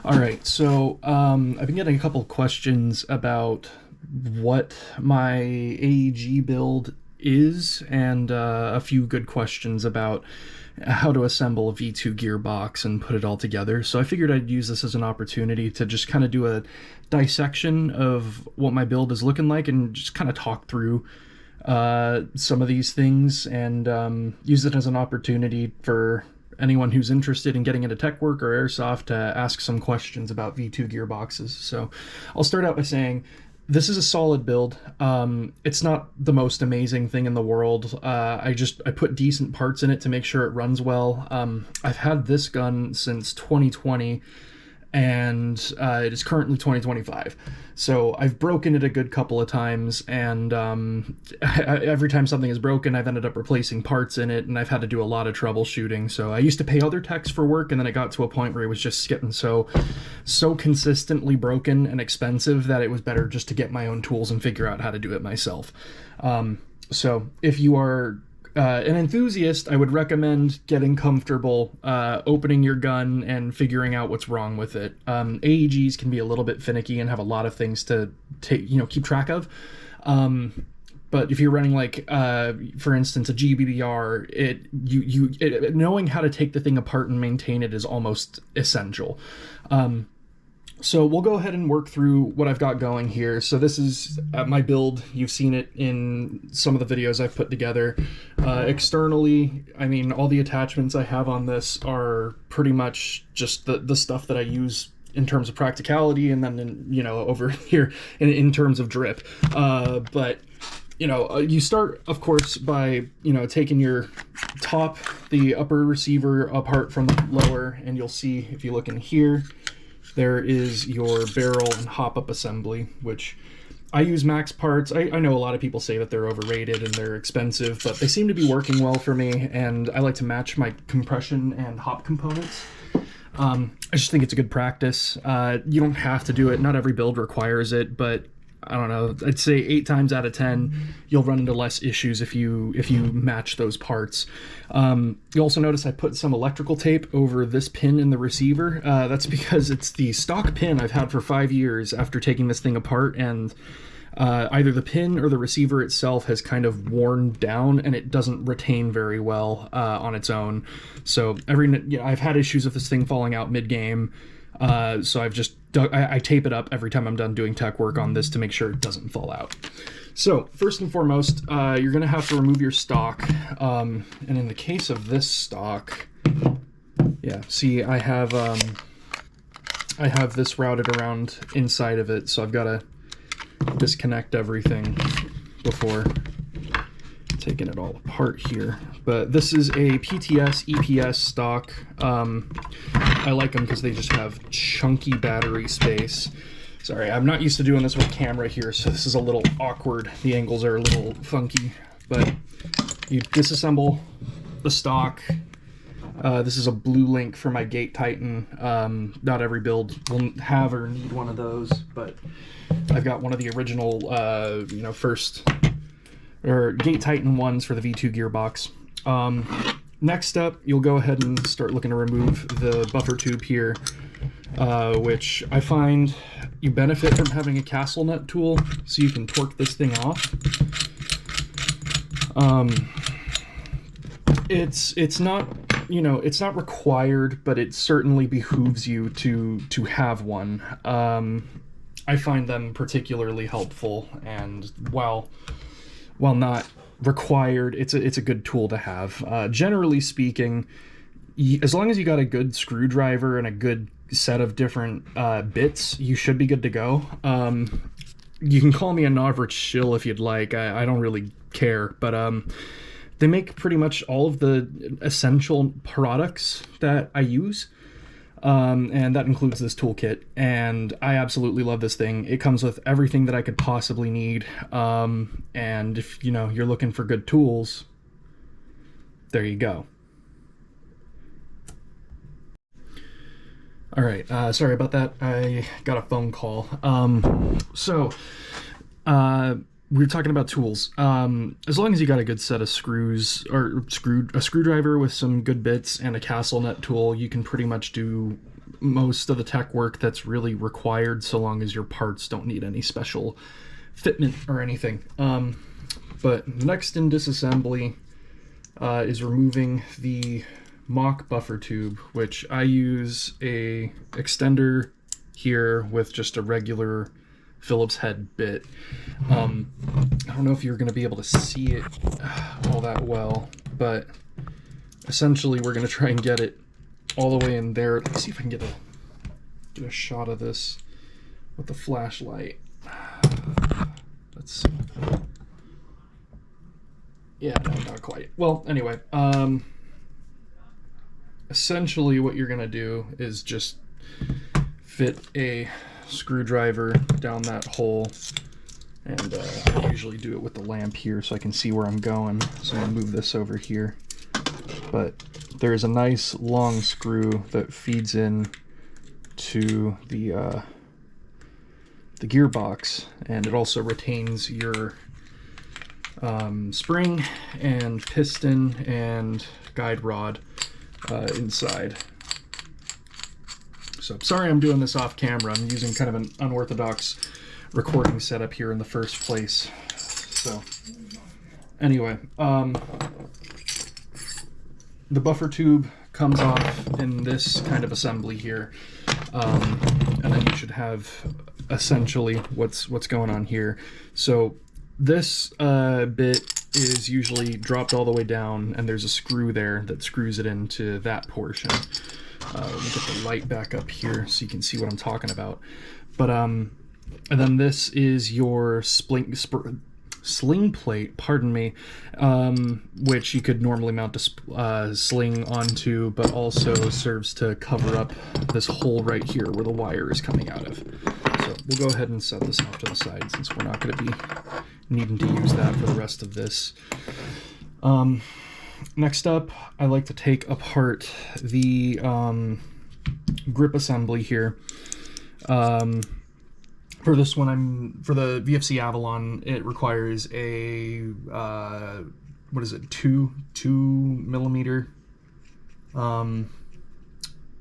All right, so I've been getting a couple of questions about what my AEG build is, and a few good questions about how to assemble a V2 gearbox and put it all together. So I figured I'd use this as an opportunity to just kind of do a dissection of what my build is looking like and just kind of talk through some of these things and use it as an opportunity for anyone who's interested in getting into tech work or airsoft to ask some questions about V2 gearboxes. So I'll start out by saying this is a solid build. It's not the most amazing thing in the world. I put decent parts in it to make sure it runs well. I've had this gun since 2020, and it is currently 2025. So I've broken it a good couple of times, and every time something is broken, I've ended up replacing parts in it, and I've had to do a lot of troubleshooting. So I used to pay other techs for work, and then it got to a point where it was just getting so consistently broken and expensive that it was better just to get my own tools and figure out how to do it myself. So if you are an enthusiast, I would recommend getting comfortable, opening your gun and figuring out what's wrong with it. AEGs can be a little bit finicky and have a lot of things to keep track of. But if you're running like, for instance, a GBBR, knowing how to take the thing apart and maintain it is almost essential. So we'll go ahead and work through what I've got going here. So this is my build. You've seen it in some of the videos I've put together. Externally, I mean, all the attachments I have on this are pretty much just the stuff that I use in terms of practicality, and then over here in terms of drip. But you start, of course, by taking your the upper receiver apart from the lower, and you'll see if you look in here, there is your barrel and hop-up assembly, which I use Max parts. I know a lot of people say that they're overrated and they're expensive, but they seem to be working well for me, and I like to match my compression and hop components. I just think it's a good practice. You don't have to do it. Not every build requires it, but I don't know, I'd say 8 times out of 10 you'll run into less issues if you match those parts. You also notice I put some electrical tape over this pin in the receiver. That's because it's the stock pin I've had for 5 years after taking this thing apart, and either the pin or the receiver itself has kind of worn down and it doesn't retain very well on its own. So I've had issues with this thing falling out mid-game. So I tape it up every time I'm done doing tech work on this to make sure it doesn't fall out. So first and foremost, you're going to have to remove your stock. And in the case of this stock, see, I have this routed around inside of it. So I've got to disconnect everything before taking it all apart here. But this is a PTS EPS stock. I like them because they just have chunky battery space. Sorry, I'm not used to doing this with camera here, so this is a little awkward. The angles are a little funky, but you disassemble the stock. This is a blue link for my Gate Titan. Not every build will have or need one of those, but I've got one of the original, first or Gate Titan ones for the V2 gearbox. Next up, you'll go ahead and start looking to remove the buffer tube here, which I find you benefit from having a castle nut tool so you can torque this thing off. It's not, it's not required, but it certainly behooves you to have one. I find them particularly helpful, and while not required, it's a good tool to have. Generally speaking, as long as you got a good screwdriver and a good set of different bits, you should be good to go. You can call me a novice shill if you'd like. I don't really care, but they make pretty much all of the essential products that I use. And that includes this toolkit, and I absolutely love this thing. It comes with everything that I could possibly need, and if you're looking for good tools, there you go. All right, sorry about that. I got a phone call. We were talking about tools. As long as you got a good set of screws, or a screwdriver with some good bits and a castle nut tool, you can pretty much do most of the tech work that's really required, so long as your parts don't need any special fitment or anything. But next in disassembly is removing the mock buffer tube, which I use a extender here with just a regular Phillips head bit. I don't know if you're going to be able to see it all that well, but essentially we're going to try and get it all the way in there. Let's see if I can get a shot of this with the flashlight. Let's see. Yeah, no, not quite. Well, anyway, essentially what you're going to do is just fit a screwdriver down that hole, and I usually do it with the lamp here so I can see where I'm going. So I'm going to move this over here. But there's a nice long screw that feeds in to the gearbox, and it also retains your spring and piston and guide rod inside. So sorry I'm doing this off camera. I'm using kind of an unorthodox recording setup here in the first place. So anyway, the buffer tube comes off in this kind of assembly here, and then you should have essentially what's going on here. So this bit is usually dropped all the way down, and there's a screw there that screws it into that portion. Let me get the light back up here so you can see what I'm talking about. But and then this is your sling plate, pardon me, which you could normally mount a sling onto, but also serves to cover up this hole right here where the wire is coming out of. So we'll go ahead and set this off to the side since we're not going to be needing to use that for the rest of this. Next up, I like to take apart the grip assembly here. For this one, for the VFC Avalon, it requires a what is it, 2 millimeter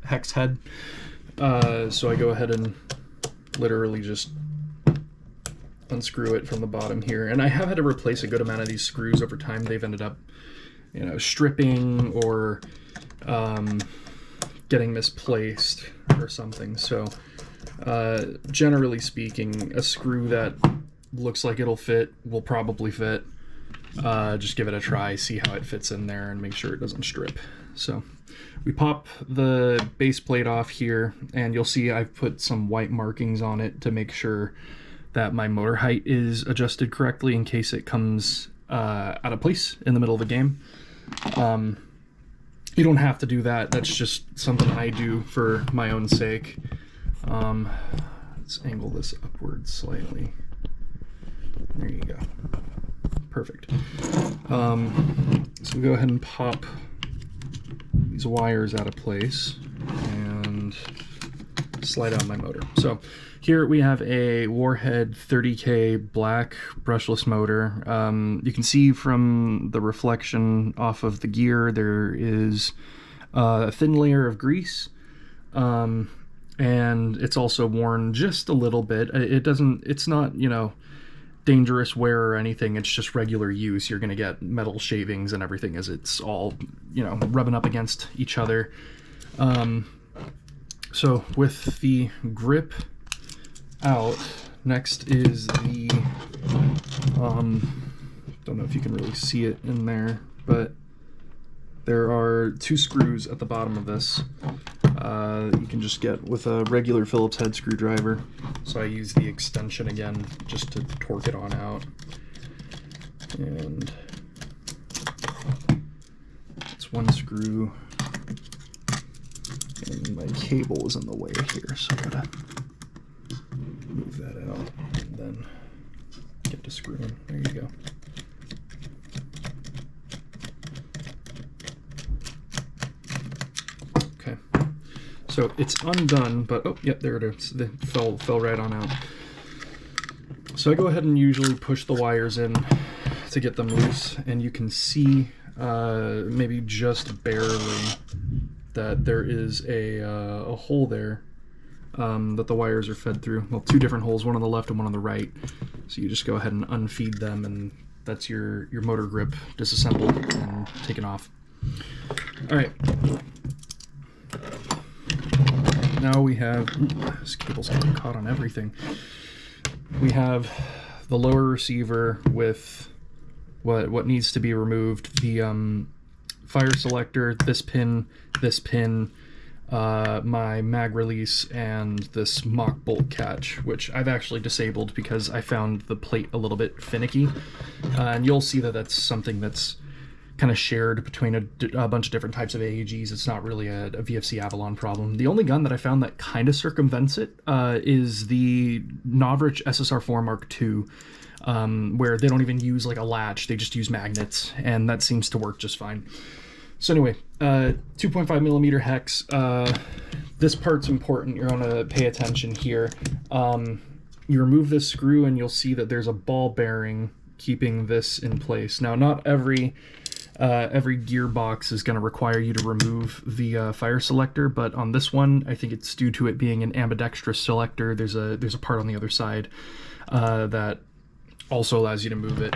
hex head. So I go ahead and literally just unscrew it from the bottom here, and I have had to replace a good amount of these screws over time. They've ended up, you know, stripping or getting misplaced or something. So generally speaking, a screw that looks like it'll fit will probably fit. Just give it a try, see how it fits in there, and make sure it doesn't strip. So we pop the base plate off here, and you'll see I've put some white markings on it to make sure that my motor height is adjusted correctly in case it comes out of place in the middle of the game. You don't have to do that. That's just something I do for my own sake. Let's angle this upwards slightly. There you go. Perfect. So we go ahead and pop these wires out of place and slide out my motor. So here we have a Warhead 30K black brushless motor. You can see from the reflection off of the gear there is a thin layer of grease, and it's also worn just a little bit. It's not, you know, dangerous wear or anything. It's just regular use. You're gonna get metal shavings and everything as it's all, you know, rubbing up against each other. So with the grip out, next is the don't know if you can really see it in there, but there are 2 screws at the bottom of this. You can just get with a regular Phillips head screwdriver. So I use the extension again just to torque it on out. And it's 1 screw. And my cable is in the way here, so I gotta move that out and then get to screwing. There you go. Okay, so it's undone, but oh, yep, there it is. It fell right on out. So I go ahead and usually push the wires in to get them loose, and you can see maybe just barely that there is a hole there that the wires are fed through. Well, two different holes, one on the left and one on the right. So you just go ahead and unfeed them, and that's your motor grip disassembled and taken off. All right. Now we have, this cable's getting caught on everything. We have the lower receiver with what needs to be removed, the fire selector, this pin, my mag release, and this mock bolt catch, which I've actually disabled because I found the plate a little bit finicky. And you'll see that that's something that's kind of shared between a bunch of different types of AEGs. It's not really a VFC Avalon problem. The only gun that I found that kind of circumvents it is the Novrich SSR4 Mark II, where they don't even use like a latch, they just use magnets, and that seems to work just fine. So anyway, 2.5 millimeter hex. This part's important. You're gonna pay attention here. You remove this screw and you'll see that there's a ball bearing keeping this in place. Now, not every gearbox is going to require you to remove the fire selector, but on this one, I think it's due to it being an ambidextrous selector. There's a part on the other side that also allows you to move it.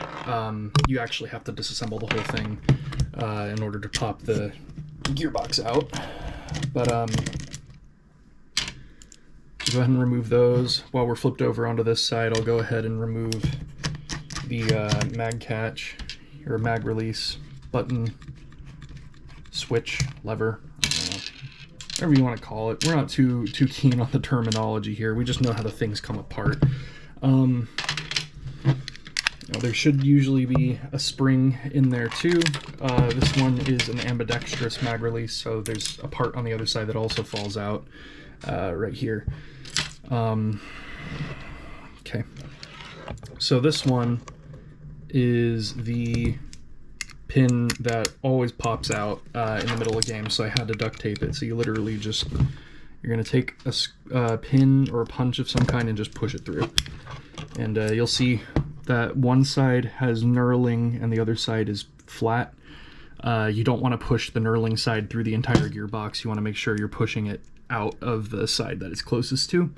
You actually have to disassemble the whole thing in order to pop the gearbox out. But go ahead and remove those. While we're flipped over onto this side, I'll go ahead and remove the mag catch, or mag release, button, switch, lever, whatever you want to call it. We're not too keen on the terminology here. We just know how the things come apart. There should usually be a spring in there too. This one is an ambidextrous mag release, so there's a part on the other side that also falls out right here. Okay, so this one is the pin that always pops out in the middle of the game, so I had to duct tape it. So you literally just, you're going to take a pin or a punch of some kind and just push it through. And you'll see that one side has knurling and the other side is flat. You don't want to push the knurling side through the entire gearbox. You want to make sure you're pushing it out of the side that it's closest to.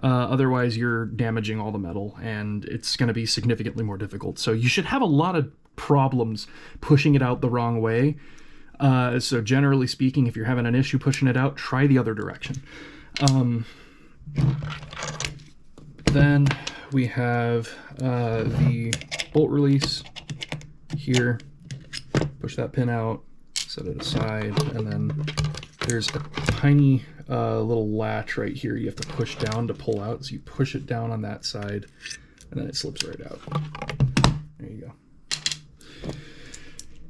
Otherwise, you're damaging all the metal, and it's going to be significantly more difficult. So you should have a lot of problems pushing it out the wrong way. So generally speaking, if you're having an issue pushing it out, try the other direction. Then we have the bolt release here. Push that pin out, set it aside, and then there's a tiny little latch right here you have to push down to pull out. So you push it down on that side, and then it slips right out. There you go.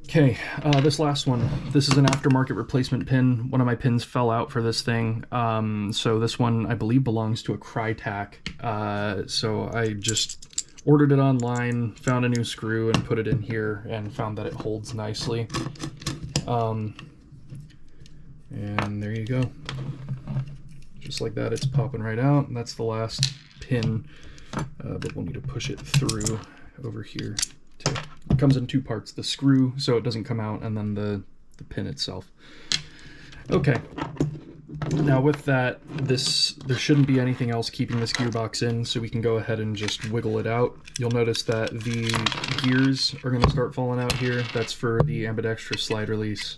Okay, this last one, this is an aftermarket replacement pin. One of my pins fell out for this thing. So this one, I believe, belongs to a Crytac. So I just ordered it online, found a new screw, and put it in here, and found that it holds nicely. And there you go. Just like that, it's popping right out. And that's the last pin, but we'll need to push it through over here too. It comes in two parts, the screw so it doesn't come out, and then the pin itself. Okay, now with that, there shouldn't be anything else keeping this gearbox in, so we can go ahead and just wiggle it out. You'll notice that the gears are going to start falling out here. That's for the ambidextrous slide release,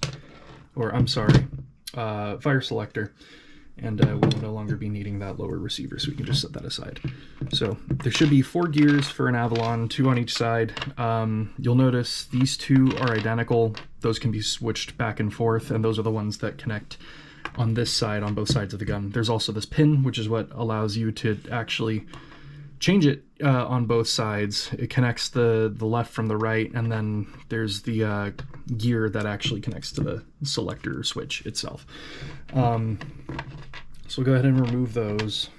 or I'm sorry, fire selector. And we will no longer be needing that lower receiver, so we can just set that aside. So there should be 4 gears for an Avalon, 2 on each side. You'll notice these 2 are identical. Those can be switched back and forth, and those are the ones that connect on this side, on both sides of the gun. There's also this pin, which is what allows you to actually change it on both sides. It connects the left from the right, and then there's the gear that actually connects to the selector switch itself. So we'll go ahead and remove those,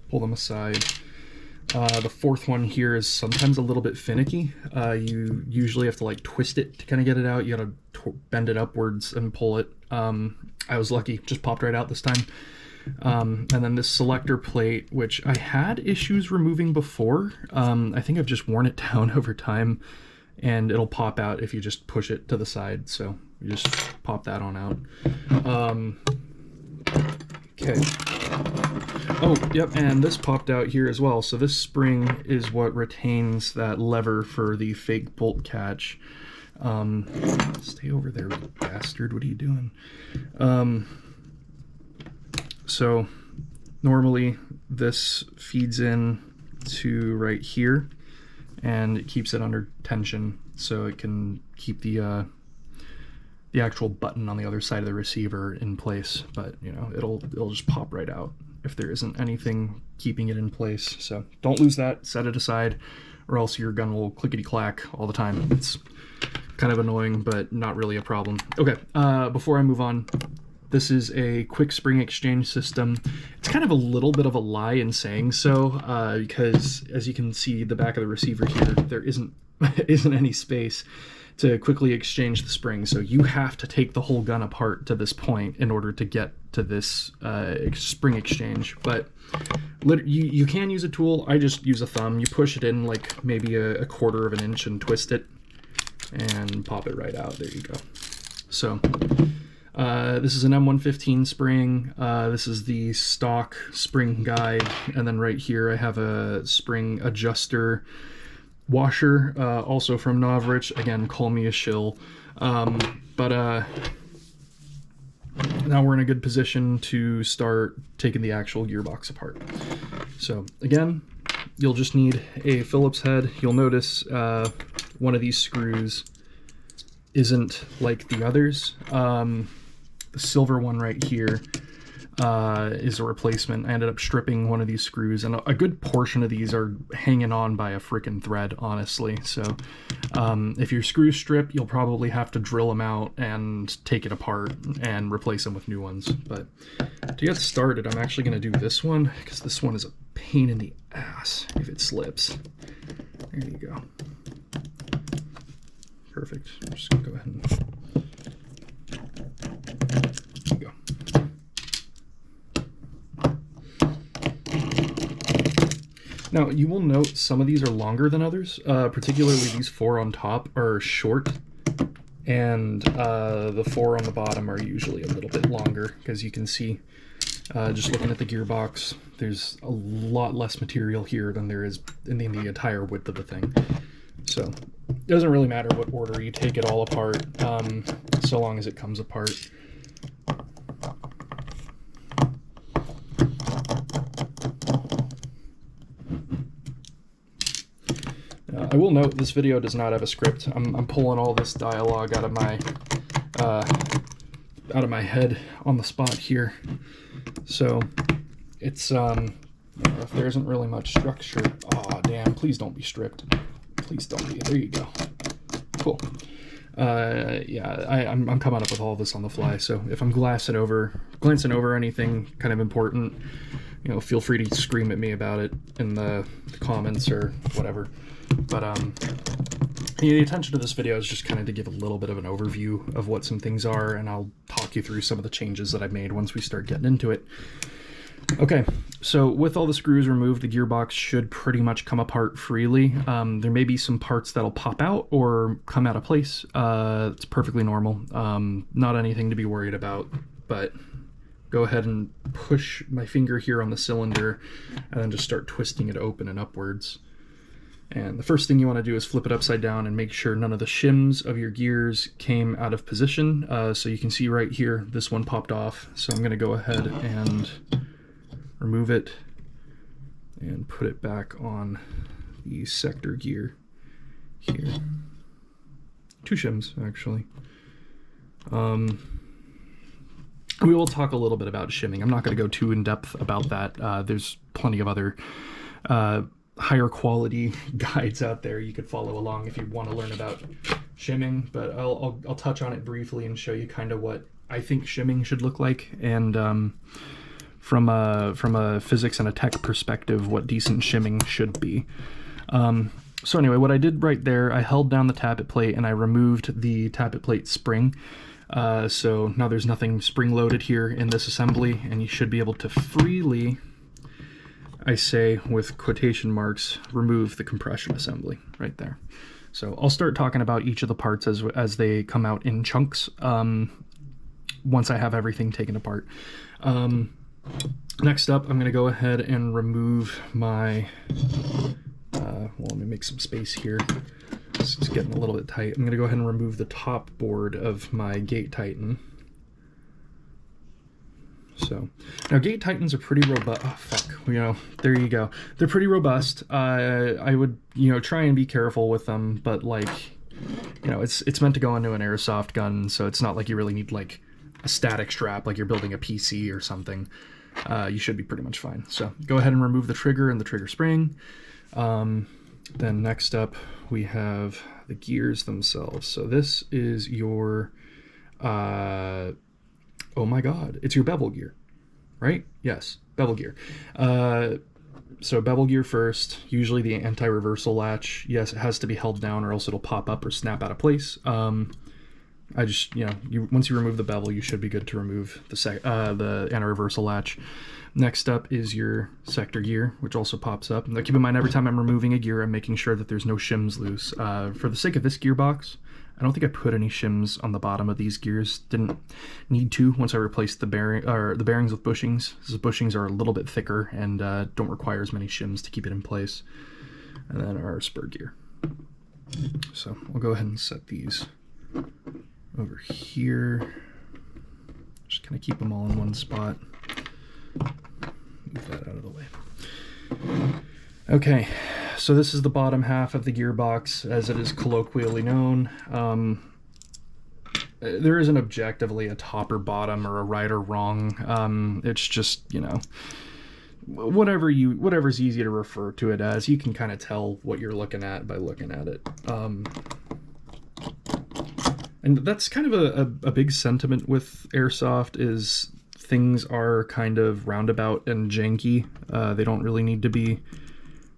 pull them aside. The 4th one here is sometimes a little bit finicky. You usually have to like twist it to kind of get it out. You gotta bend it upwards and pull it. I was lucky, just popped right out this time. And then this selector plate, which I had issues removing before. I think I've just worn it down over time, and it'll pop out if you just push it to the side. So You just pop that on out. Okay. Oh, yep, and this popped out here as well. So this spring is what retains that lever for the fake bolt catch. Stay over there, you bastard. What are you doing? So normally this feeds in to right here, and it keeps it under tension so it can keep the actual button on the other side of the receiver in place. But you know, it'll just pop right out if there isn't anything keeping it in place. So don't lose that, set it aside, or else your gun will clickety clack all the time. It's kind of annoying, but not really a problem. Okay, before I move on, this is a quick spring exchange system. It's kind of a little bit of a lie in saying so, because as you can see, the back of the receiver here, there isn't any space to quickly exchange the spring. So you have to take the whole gun apart to this point in order to get to this spring exchange. But you can use a tool. I just use a thumb. You push it in like maybe a quarter of an inch and twist it and pop it right out. There you go. So this is an M115 spring. This is the stock spring guide. And then right here I have a spring adjuster washer, also from Novrich. Again, call me a shill. But now we're in a good position to start taking the actual gearbox apart. So again, you'll just need a Phillips head. You'll notice one of these screws isn't like the others. The silver one right here is a replacement. I ended up stripping one of these screws, and a good portion of these are hanging on by a freaking thread, honestly. So if your screws strip, you'll probably have to drill them out and take it apart and replace them with new ones. But to get started, I'm actually going to do this one, because this one is a pain in the ass if it slips. There you go. Perfect. I'm just going to go ahead and... There you go. Now, you will note some of these are longer than others, particularly these 4 on top are short, and the 4 on the bottom are usually a little bit longer, because you can see, just looking at the gearbox, there's a lot less material here than there is in the entire width of the thing. So it doesn't really matter what order you take it all apart, so long as it comes apart. I will note this video does not have a script. I'm pulling all this dialogue out of my head on the spot here. So it's if there isn't really much structure. Oh damn! Please don't be stripped. Please don't be. There you go. Cool. Yeah, I'm coming up with all this on the fly. So if I'm glancing over anything kind of important, you know, feel free to scream at me about it in the comments or whatever. But the intention of this video is just kind of to give a little bit of an overview of what some things are, and I'll talk you through some of the changes that I've made once we start getting into it. Okay, so with all the screws removed, the gearbox should pretty much come apart freely. There may be some parts that'll pop out or come out of place. It's perfectly normal. Not anything to be worried about, but go ahead and push my finger here on the cylinder and then just start twisting it open and upwards. And the first thing you want to do is flip it upside down and make sure none of the shims of your gears came out of position. So you can see right here, this one popped off. So I'm going to go ahead and remove it and put it back on the sector gear here. 2 shims, actually. We will talk a little bit about shimming. I'm not going to go too in depth about that. There's plenty of other higher quality guides out there you could follow along if you want to learn about shimming, but I'll touch on it briefly and show you kind of what I think shimming should look like, and from a physics and a tech perspective, what decent shimming should be. So anyway, what I did right there, I held down the tappet plate and I removed the tappet plate spring. So now there's nothing spring loaded here in this assembly, and you should be able to freely, I say with quotation marks, remove the compression assembly right there. So I'll start talking about each of the parts as they come out in chunks once I have everything taken apart. Next up, I'm going to go ahead and remove my, well, let me make some space here. It's getting a little bit tight. I'm going to go ahead and remove the top board of my Gate Titan. So now Gate Titans are pretty robust. Oh, fuck, there you go. They're pretty robust. I would, try and be careful with them, but like, it's meant to go into an airsoft gun, so it's not like you really need like a static strap like you're building a PC or something. You should be pretty much fine. So go ahead and remove the trigger and the trigger spring. Then next up we have the gears themselves. So this is your, oh my god, it's your bevel gear, right? Yes, bevel gear. So bevel gear first, usually the anti-reversal latch. Yes, it has to be held down or else it'll pop up or snap out of place. I just, once you remove the bevel, you should be good to remove the anti-reversal latch. Next up is your sector gear, which also pops up. Now keep in mind, every time I'm removing a gear, I'm making sure that there's no shims loose. For the sake of this gearbox, I don't think I put any shims on the bottom of these gears. Didn't need to once I replaced the bearings with bushings. The bushings are a little bit thicker and don't require as many shims to keep it in place. And then our spur gear. So we'll go ahead and set these over here. Just kind of keep them all in one spot. Move that out of the way. Okay, so this is the bottom half of the gearbox, as it is colloquially known. There isn't objectively a top or bottom or a right or wrong. It's just, whatever's easy to refer to it as. You can kind of tell what you're looking at by looking at it. And that's kind of a big sentiment with airsoft, is things are kind of roundabout and janky. They don't really need to be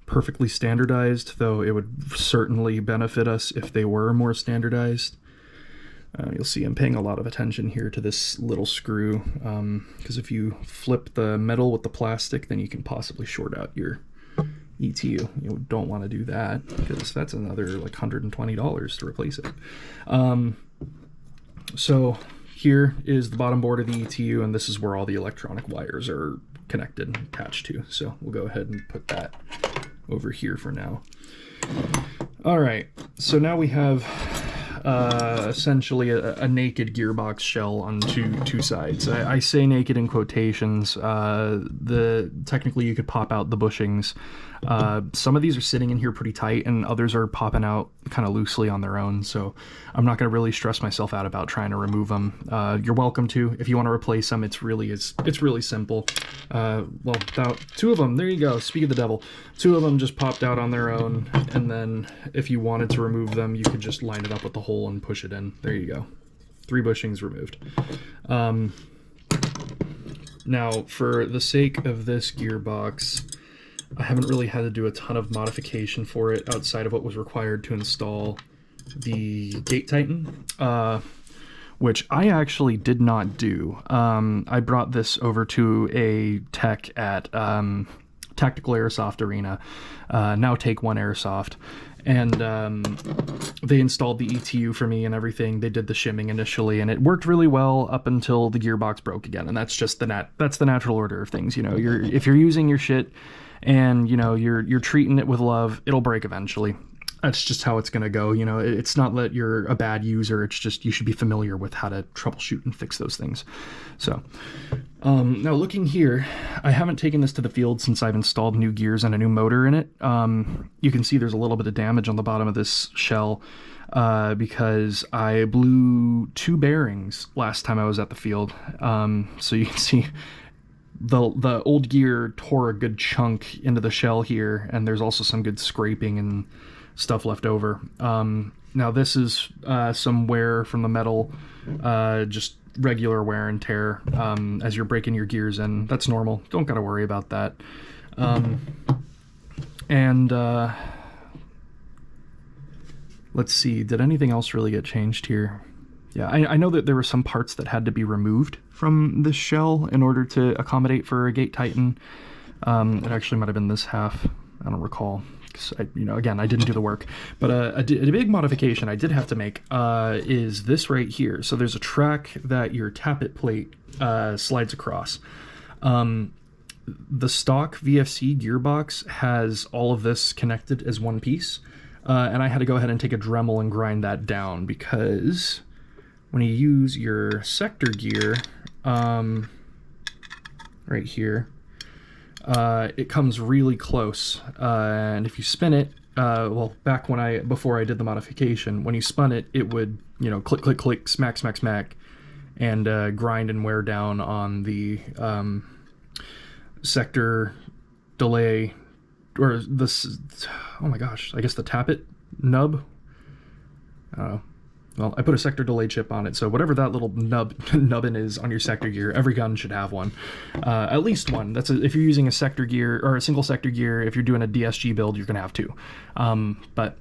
perfectly standardized, though it would certainly benefit us if they were more standardized. You'll see I'm paying a lot of attention here to this little screw, because if you flip the metal with the plastic, then you can possibly short out your ETU. You don't want to do that, because that's another like $120 to replace it. So here is the bottom board of the ETU, and this is where all the electronic wires are connected and attached to. So we'll go ahead and put that over here for now. All right, so now we have essentially a naked gearbox shell on two sides. I say naked in quotations. Technically you could pop out the bushings. Some of these are sitting in here pretty tight, and others are popping out kind of loosely on their own, so I'm not going to really stress myself out about trying to remove them. You're welcome to. If you want to replace them, it's really simple. Well, about two of them, there you go, speak of the devil. Two of them just popped out on their own, and then if you wanted to remove them, you could just line it up with the hole and push it in. There you go. 3 bushings removed. Now, for the sake of this gearbox, I haven't really had to do a ton of modification for it outside of what was required to install the Gate Titan, which I actually did not do. I brought this over to a tech at Tactical Airsoft Arena, now Take One Airsoft, and they installed the ETU for me and everything. They did the shimming initially, and it worked really well up until the gearbox broke again, and that's just that's the natural order of things. If you're using your shit and you're treating it with love, it'll break eventually. That's just how it's gonna go. It's not that you're a bad user, it's just you should be familiar with how to troubleshoot and fix those things. So now looking here, I haven't taken this to the field since I've installed new gears and a new motor in it. You can see there's a little bit of damage on the bottom of this shell because I blew 2 bearings last time I was at the field. So you can see the old gear tore a good chunk into the shell here, and there's also some good scraping and stuff left over. Now this is some wear from the metal, just regular wear and tear as you're breaking your gears in. That's normal. Don't gotta worry about that. Let's see, did anything else really get changed here? Yeah, I know that there were some parts that had to be removed from this shell in order to accommodate for a Gate Titan. It actually might have been this half. I don't recall. Again, I didn't do the work, but a big modification I did have to make is this right here. So there's a track that your tappet plate slides across. The stock VFC gearbox has all of this connected as one piece, and I had to go ahead and take a Dremel and grind that down, because when you use your sector gear right here, it comes really close, and if you spin it, well, back before I did the modification, when you spun it, it would, click, click, click, smack, smack, smack, and grind and wear down on the sector delay, or this, oh my gosh, I guess the tappet nub. Well, I put a sector delay chip on it, so whatever that little nubbin is on your sector gear, every gun should have one, at least one. If you're using a sector gear or a single sector gear. If you're doing a DSG build, you're gonna have two. But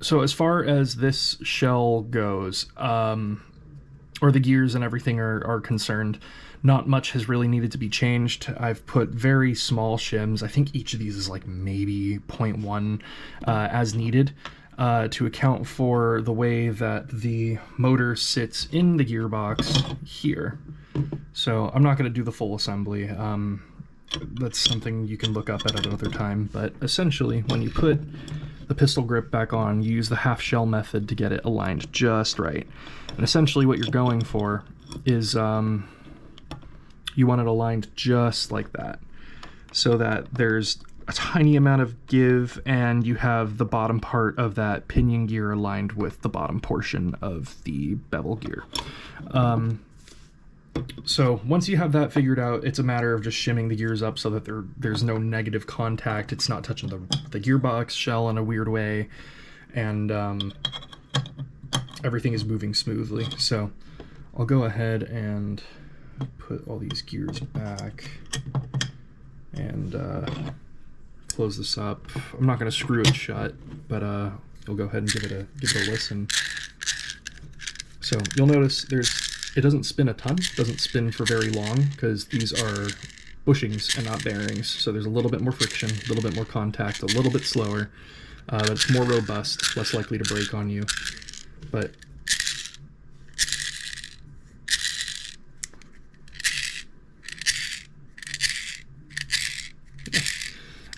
so as far as this shell goes, or the gears and everything are concerned, not much has really needed to be changed. I've put very small shims. I think each of these is like maybe 0.1 as needed, to account for the way that the motor sits in the gearbox here. So I'm not going to do the full assembly. That's something you can look up at another time. But essentially, when you put the pistol grip back on, you use the half shell method to get it aligned just right. And essentially what you're going for is you want it aligned just like that, so that there's a tiny amount of give, and you have the bottom part of that pinion gear aligned with the bottom portion of the bevel gear. So once you have that figured out, it's a matter of just shimming the gears up so that there's no negative contact. It's not touching the gearbox shell in a weird way, and everything is moving smoothly. So I'll go ahead and put all these gears back and close this up. I'm not going to screw it shut, but I'll go ahead and give it a listen. So you'll notice it doesn't spin a ton, doesn't spin for very long, because these are bushings and not bearings. So there's a little bit more friction, a little bit more contact, a little bit slower, but it's more robust, less likely to break on you. But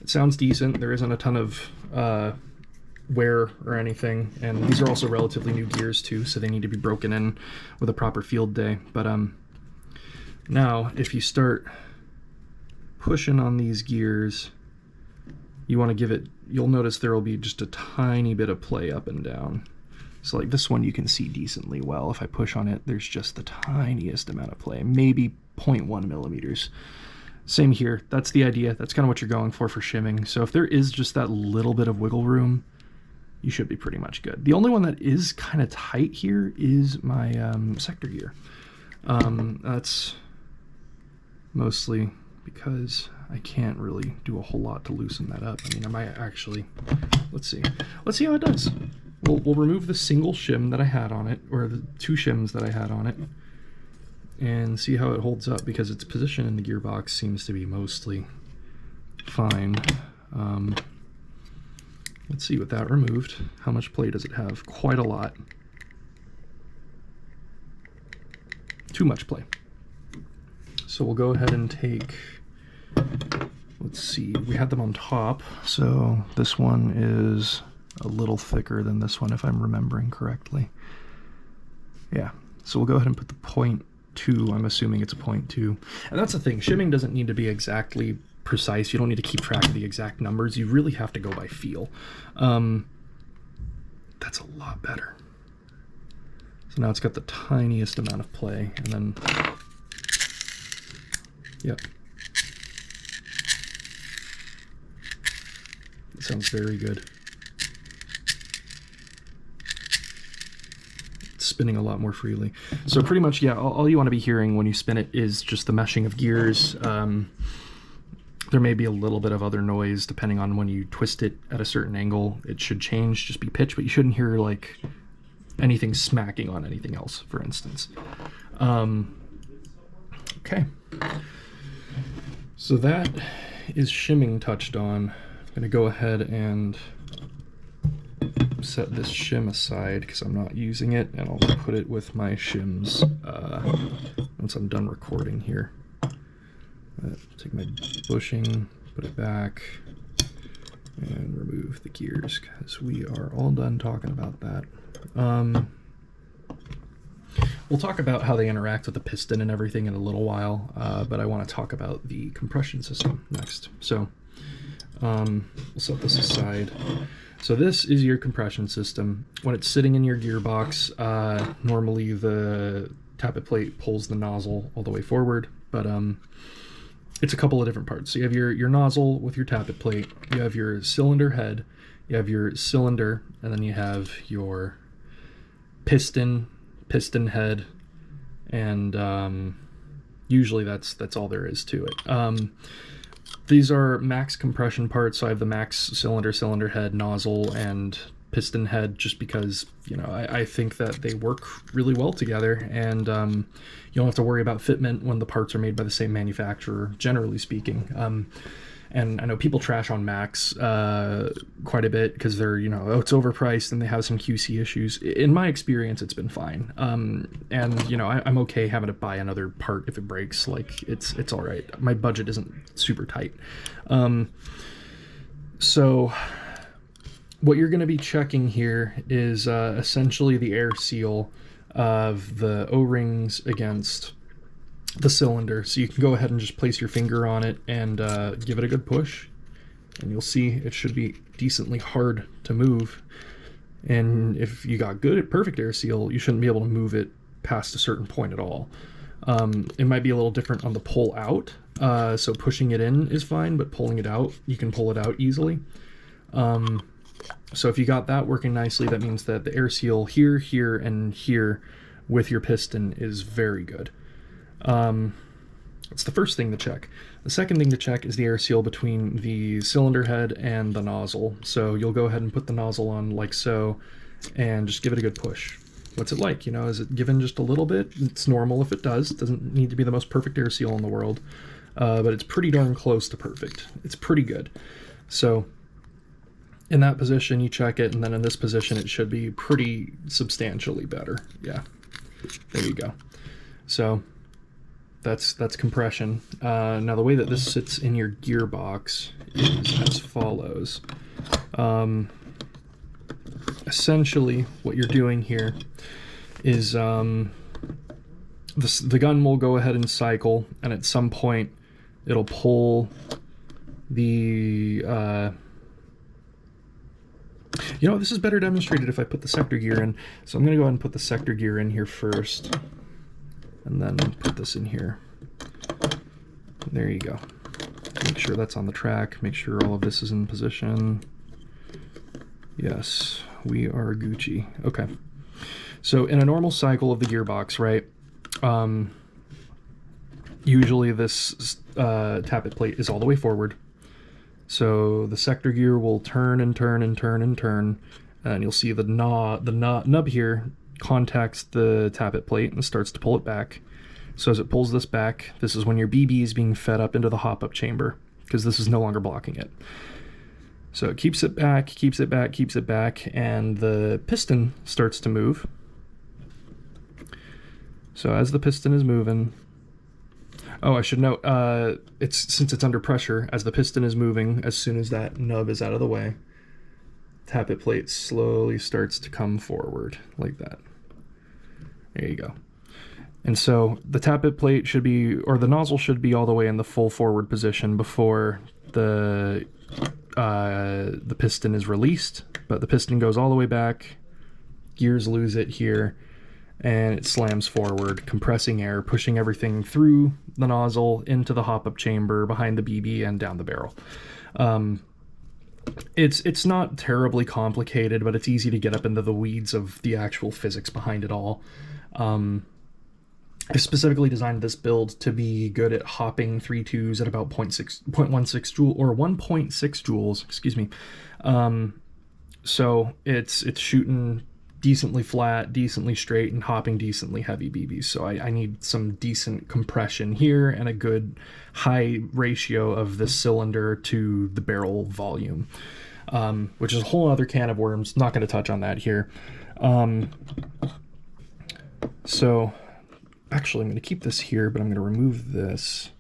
it sounds decent. There isn't a ton of wear or anything, and these are also relatively new gears too, so they need to be broken in with a proper field day. But now if you start pushing on these gears, you want to give it, you'll notice there will be just a tiny bit of play up and down. So like this one you can see decently well. If I push on it, there's just the tiniest amount of play, maybe 0.1 millimeters. Same here. That's the idea. That's kind of what you're going for shimming. So if there is just that little bit of wiggle room, you should be pretty much good. The only one that is kind of tight here is my sector gear. That's mostly because I can't really do a whole lot to loosen that up. I mean, I might actually, let's see how it does. We'll remove the single shim that I had on it, or the two shims that I had on it, and see how it holds up, because its position in the gearbox seems to be mostly fine. Let's see, with that removed, how much play does it have? Quite a lot. Too much play. So we'll go ahead and take, let's see, we had them on top, so this one is a little thicker than this one if I'm remembering correctly. Yeah, so we'll go ahead and put the 0.2, I'm assuming it's a 0.2. And that's the thing, shimming doesn't need to be exactly precise. You don't need to keep track of the exact numbers. You really have to go by feel. That's a lot better. So now it's got the tiniest amount of play, and then, yep. It sounds very good. It's spinning a lot more freely. So pretty much, yeah, all you want to be hearing when you spin it is just the meshing of gears. There may be a little bit of other noise depending on when you twist it at a certain angle. It should change, just be pitch, but you shouldn't hear like anything smacking on anything else, for instance. Okay. So that is shimming touched on. going to go ahead and set this shim aside because I'm not using it, and I'll put it with my shims once I'm done recording here. Take my bushing, put it back, and remove the gears because we are all done talking about that. We'll talk about how they interact with the piston and everything in a little while, but I want to talk about the compression system next. So we'll set this aside. So this is your compression system. When it's sitting in your gearbox, normally the tappet plate pulls the nozzle all the way forward, but it's a couple of different parts. So you have your nozzle with your tappet plate, you have your cylinder head, you have your cylinder, and then you have your piston head, and usually that's all there is to it. These are max compression parts, so I have the max cylinder head, nozzle, and piston head just because, you know, I think that they work really well together, and you don't have to worry about fitment when the parts are made by the same manufacturer, generally speaking. And I know people trash on Max quite a bit because they're, you know, oh, it's overpriced and they have some QC issues. In my experience, it's been fine. And, you know, I'm okay having to buy another part if it breaks. Like, it's all right. My budget isn't super tight. So what you're going to be checking here is essentially the air seal of the O-rings against the cylinder. So you can go ahead and just place your finger on it and give it a good push, and you'll see it should be decently hard to move. And if you got perfect air seal, you shouldn't be able to move it past a certain point at all. It might be a little different on the pull out. So pushing it in is fine, but pulling it out, you can pull it out easily. So if you got that working nicely, that means that the air seal here, here, and here with your piston is very good. It's the first thing to check. The second thing to check is the air seal between the cylinder head and the nozzle. So you'll go ahead and put the nozzle on like so, and just give it a good push. What's it like? You know, is it given just a little bit? It's normal if it does. It doesn't need to be the most perfect air seal in the world, but it's pretty darn close to perfect. It's pretty good. So in that position, you check it, and then in this position, it should be pretty substantially better. Yeah, there you go. So that's compression. Now the way that this sits in your gearbox is as follows. Essentially, what you're doing here is the gun will go ahead and cycle, and at some point it'll pull the you know, this is better demonstrated if I put the sector gear in. So I'm going to go ahead and put the sector gear in here first, and then put this in here. There you go. Make sure that's on the track. Make sure all of this is in position. Yes, we are Gucci. Okay. So in a normal cycle of the gearbox, right, usually this tappet plate is all the way forward. So the sector gear will turn and turn and turn and turn, and you'll see the nub here contacts the tappet plate and starts to pull it back. So as it pulls this back, this is when your BB is being fed up into the hop-up chamber, because this is no longer blocking it. So it keeps it back, keeps it back, keeps it back, and the piston starts to move. So as the piston is moving, oh, I should note, since it's under pressure, as the piston is moving, as soon as that nub is out of the way, tappet plate slowly starts to come forward, like that. There you go. And so the tappet plate should be, or the nozzle should be all the way in the full forward position before the piston is released, but the piston goes all the way back, gears lose it here, and it slams forward, compressing air, pushing everything through the nozzle into the hop-up chamber, behind the BB, and down the barrel. It's not terribly complicated, but it's easy to get up into the weeds of the actual physics behind it all. I specifically designed this build to be good at hopping 3.2s at about 0.16 joule, or 1.6 joules, excuse me. So it's shooting decently flat, decently straight, and hopping decently heavy BBs. So I need some decent compression here and a good high ratio of the cylinder to the barrel volume, which is a whole other can of worms. Not going to touch on that here. So actually I'm going to keep this here, but I'm going to remove this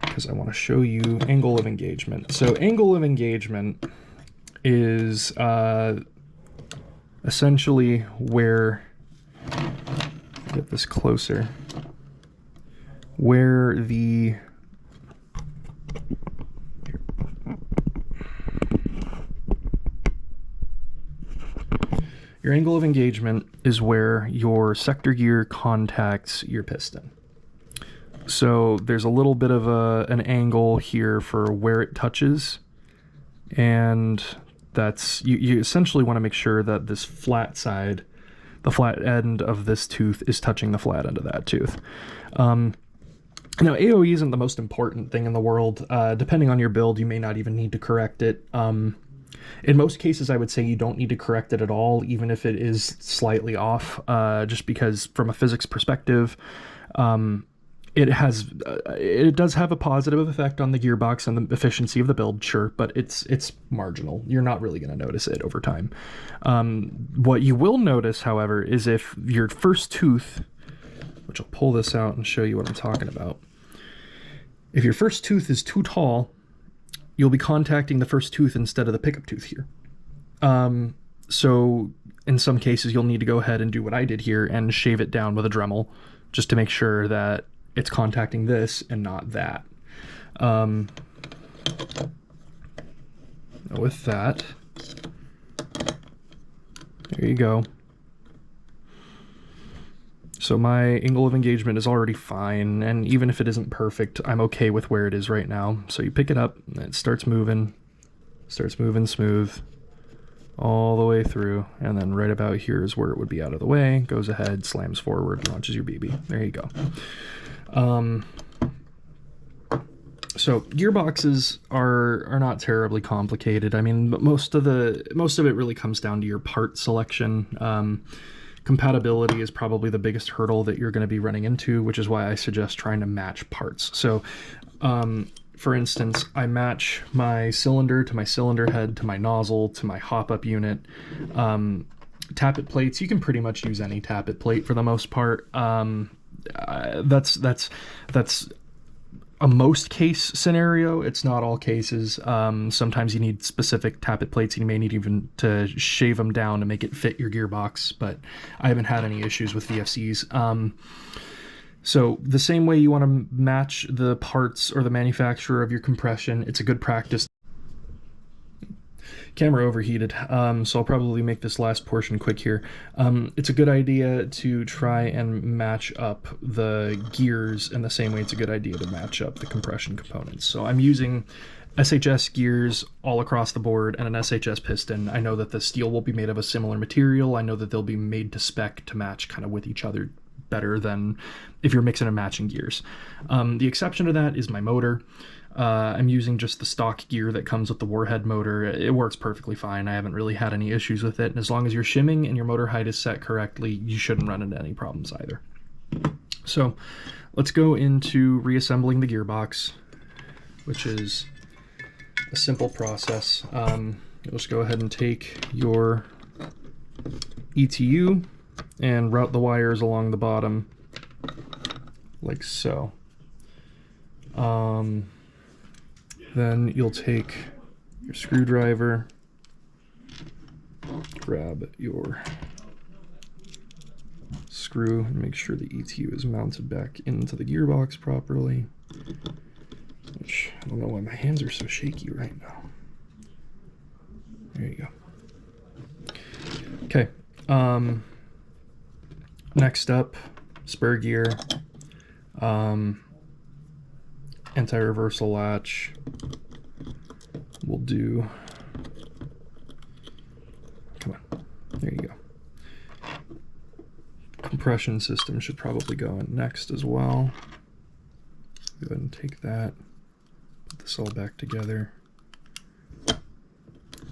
because I want to show you angle of engagement. So angle of engagement is essentially where, get this closer, where the your angle of engagement is where your sector gear contacts your piston. So there's a little bit of an angle here for where it touches, and that's, you essentially want to make sure that this flat side, the flat end of this tooth, is touching the flat end of that tooth. Now, AOE isn't the most important thing in the world. Depending on your build, you may not even need to correct it. In most cases, I would say you don't need to correct it at all, even if it is slightly off, just because from a physics perspective, it does have a positive effect on the gearbox and the efficiency of the build, sure, but it's marginal. You're not really going to notice it over time. What you will notice, however, is if your first tooth, which I'll pull this out and show you what I'm talking about. If your first tooth is too tall, you'll be contacting the first tooth instead of the pickup tooth here. So in some cases, you'll need to go ahead and do what I did here and shave it down with a Dremel, just to make sure that it's contacting this and not that. With that, there you go. So my angle of engagement is already fine, and even if it isn't perfect, I'm okay with where it is right now. So you pick it up, and it starts moving smooth all the way through, and then right about here is where it would be out of the way, goes ahead, slams forward, launches your BB. There you go. So gearboxes are not terribly complicated. I mean, most of it really comes down to your part selection. Compatibility is probably the biggest hurdle that you're going to be running into, which is why I suggest trying to match parts. So, for instance, I match my cylinder to my cylinder head to my nozzle to my hop-up unit. Tappet plates, you can pretty much use any tappet plate for the most part. That's a most case scenario. It's not all cases. Sometimes you need specific tappet plates, and you may need even to shave them down to make it fit your gearbox, but I haven't had any issues with VFCs. So the same way you want to match the parts or the manufacturer of your compression, it's a good practice. Camera overheated, so I'll probably make this last portion quick here. It's a good idea to try and match up the gears in the same way it's a good idea to match up the compression components. So I'm using SHS gears all across the board and an SHS piston. I know that the steel will be made of a similar material. I know that they'll be made to spec to match kind of with each other better than if you're mixing and matching gears. The exception to that is my motor. I'm using just the stock gear that comes with the Warhead motor. It works perfectly fine. I haven't really had any issues with it. And as long as you're shimming and your motor height is set correctly, you shouldn't run into any problems either. So let's go into reassembling the gearbox, which is a simple process. You'll just go ahead and take your ETU and route the wires along the bottom like so. Then you'll take your screwdriver, grab your screw, and make sure the ETU is mounted back into the gearbox properly. Which, I don't know why my hands are so shaky right now. There you go. Okay. Next up, spur gear. Anti-reversal latch. We'll do, come on, there you go. Compression system should probably go in next as well. Go ahead and take that, put this all back together,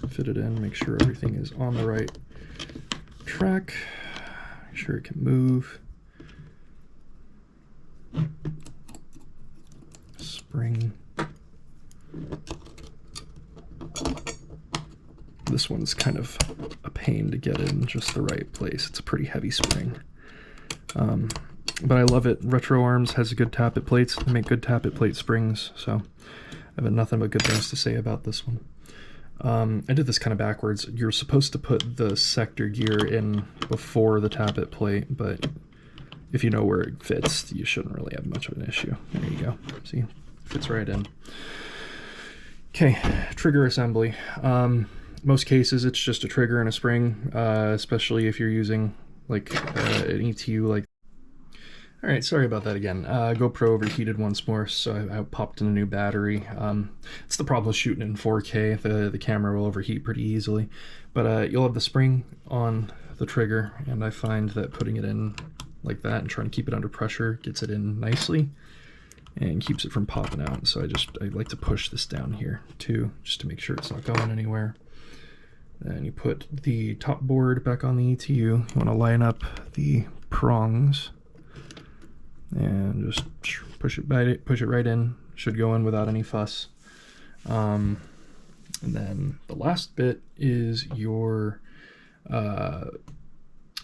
fit it in, make sure everything is on the right track, make sure it can move. Spring. This one's kind of a pain to get in just the right place. It's a pretty heavy spring. But I love it. Retro Arms has good tappet plates. They make good tappet plate springs, so I've had nothing but good things to say about this one. I did this kind of backwards. You're supposed to put the sector gear in before the tappet plate, but if you know where it fits, you shouldn't really have much of an issue. There you go. See, fits right in. Okay, trigger assembly. Most cases it's just a trigger and a spring, especially if you're using like an ETU like. Alright, sorry about that again. GoPro overheated once more, so I popped in a new battery. It's the problem with shooting in 4K. The camera will overheat pretty easily. But you'll have the spring on the trigger, and I find that putting it in like that and trying to keep it under pressure gets it in nicely and keeps it from popping out. So I like to push this down here too, just to make sure it's not going anywhere. Then you put the top board back on the ETU. You want to line up the prongs and just push it right in. Should go in without any fuss. And then the last bit is your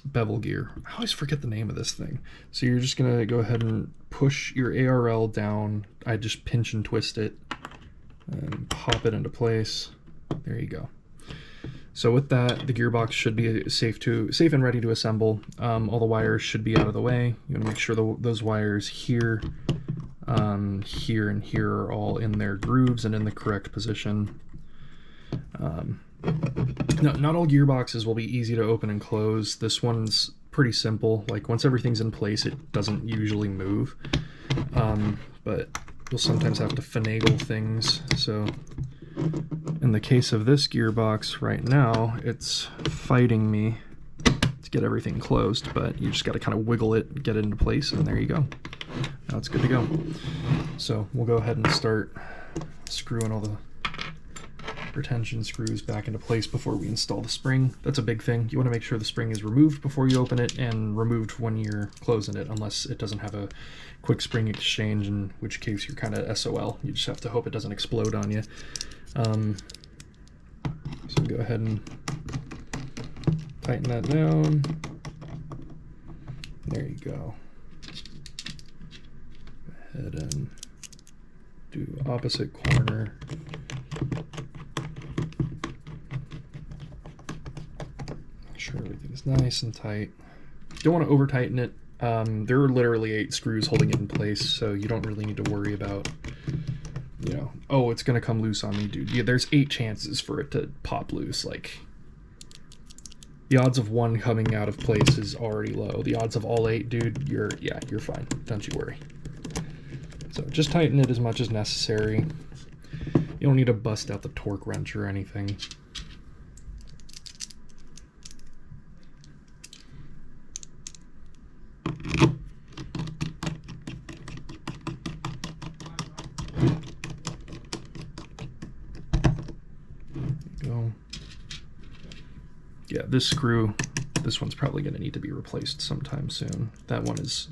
bevel gear. I always forget the name of this thing. So you're just gonna go ahead and push your ARL down. I just pinch and twist it and pop it into place. There you go. So with that, the gearbox should be safe and ready to assemble. All the wires should be out of the way. You want to make sure those wires here, here, and here are all in their grooves and in the correct position. Not all gearboxes will be easy to open and close. This one's pretty simple. Like once everything's in place, it doesn't usually move. But you'll sometimes have to finagle things. So in the case of this gearbox right now, it's fighting me to get everything closed, but you just got to kind of wiggle it, get it into place, and there you go. Now it's good to go. So we'll go ahead and start screwing all the retention screws back into place before we install the spring. That's a big thing. You want to make sure the spring is removed before you open it and removed when you're closing it, unless it doesn't have a quick spring exchange, in which case you're kind of SOL. You just have to hope it doesn't explode on you. So go ahead and tighten that down. There you go. Go ahead and do opposite corner. Make sure everything's nice and tight. Don't want to over tighten it. There are literally 8 screws holding it in place, so you don't really need to worry about, you know, oh, it's gonna come loose on me, dude. Yeah, there's 8 chances for it to pop loose. Like, the odds of 1 coming out of place is already low. The odds of all 8, dude, you're fine. Don't you worry. So just tighten it as much as necessary. You don't need to bust out the torque wrench or anything. Yeah, this one's probably going to need to be replaced sometime soon. That one is,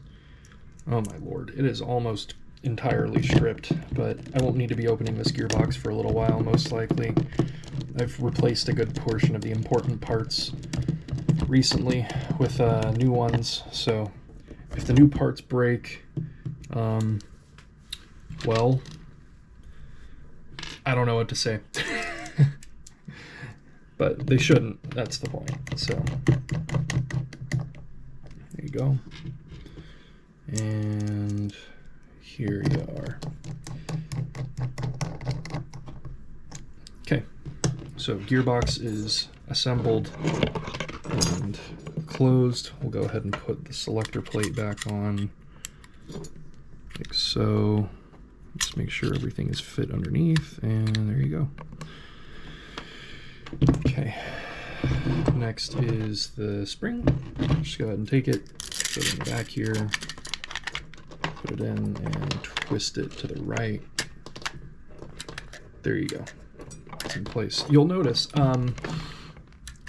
oh my lord, it is almost entirely stripped, but I won't need to be opening this gearbox for a little while, most likely. I've replaced a good portion of the important parts recently with new ones, so if the new parts break, well, I don't know what to say. But they shouldn't, that's the point. So there you go. And here you are. Okay, so gearbox is assembled and closed. We'll go ahead and put the selector plate back on, like so. Just make sure everything is fit underneath, and there you go. Okay, next is the spring. Just go ahead and take it, put it in the back here, put it in, and twist it to the right. There you go. It's in place. You'll notice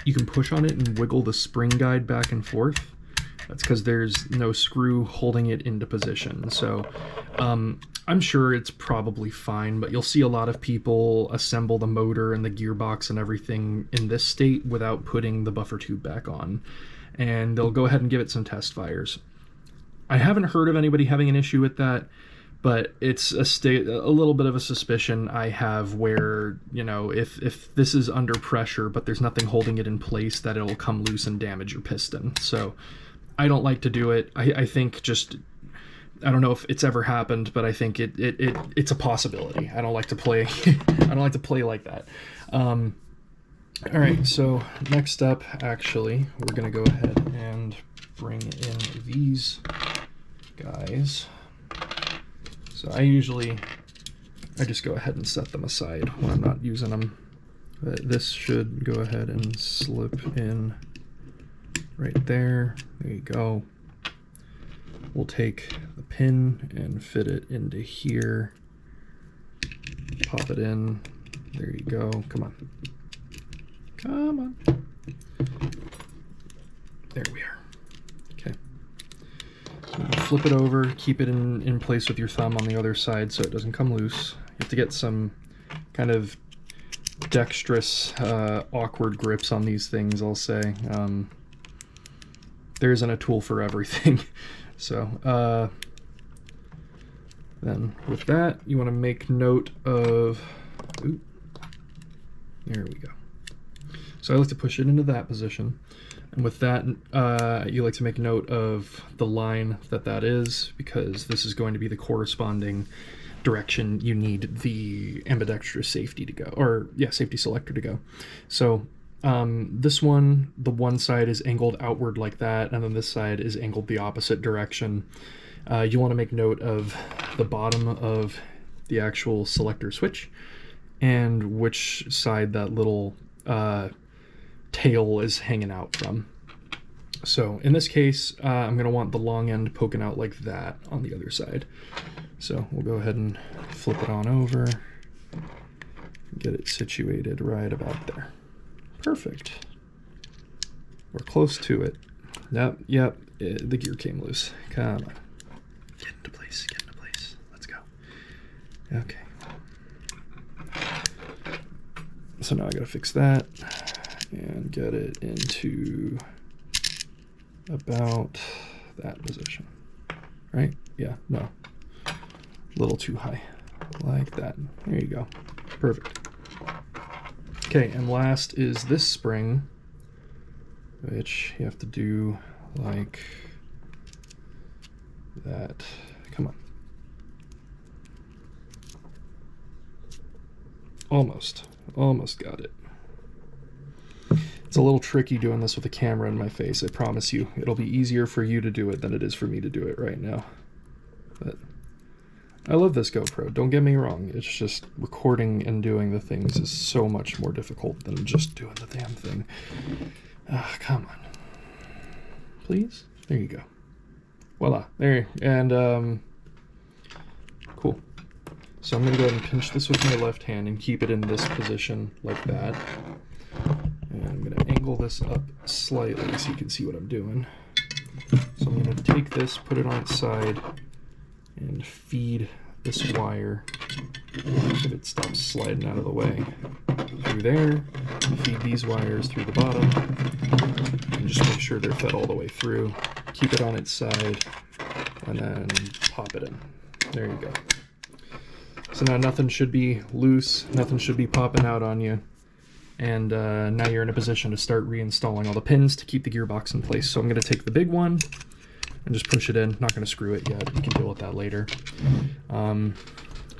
you can push on it and wiggle the spring guide back and forth. That's because there's no screw holding it into position. So I'm sure it's probably fine, but you'll see a lot of people assemble the motor and the gearbox and everything in this state without putting the buffer tube back on. And they'll go ahead and give it some test fires. I haven't heard of anybody having an issue with that, but it's a little bit of a suspicion I have where, you know, if this is under pressure but there's nothing holding it in place, that it'll come loose and damage your piston. So I don't like to do it. I think just, I don't know if it's ever happened, but I think it's a possibility. I don't like to play I don't like to play like that. All right, so next up, actually, we're gonna go ahead and bring in these guys. So I just go ahead and set them aside when I'm not using them. But this should go ahead and slip in right there. There you go. We'll take the pin and fit it into here. Pop it in. There you go. Come on. Come on. There we are. Okay. Flip it over. Keep it in place with your thumb on the other side so it doesn't come loose. You have to get some kind of dexterous, awkward grips on these things, I'll say. There isn't a tool for everything. So, then with that, you want to make note of, ooh, there we go. So I like to push it into that position. And with that, you like to make note of the line that is, because this is going to be the corresponding direction you need the ambidextrous safety to go, or yeah, safety selector to go. So this one, the one side is angled outward like that, and then this side is angled the opposite direction. You want to make note of the bottom of the actual selector switch and which side that little tail is hanging out from. So in this case, I'm going to want the long end poking out like that on the other side. So we'll go ahead and flip it on over, get it situated right about there. Perfect. We're close to it. Yep, the gear came loose. Come on. Get into place, get into place. Let's go. Okay. So now I gotta fix that and get it into about that position. Right? Yeah, no. A little too high. Like that. There you go. Perfect. Okay, and last is this spring, which you have to do like that. Come on. Almost got it. It's a little tricky doing this with a camera in my face, I promise you. It'll be easier for you to do it than it is for me to do it right now. But I love this GoPro, don't get me wrong. It's just recording and doing the things is so much more difficult than just doing the damn thing. Come on. Please? There you go. Voila. There. And, cool. So I'm going to go ahead and pinch this with my left hand and keep it in this position like that. And I'm going to angle this up slightly so you can see what I'm doing. So I'm going to take this, put it on its side, and feed this wire, if it stops sliding out of the way, through there. Feed these wires through the bottom, and just make sure they're fed all the way through. Keep it on its side, and then pop it in. There you go. So now nothing should be loose, nothing should be popping out on you. And now you're in a position to start reinstalling all the pins to keep the gearbox in place. So I'm going to take the big one and just push it in. Not going to screw it yet. You can deal with that later.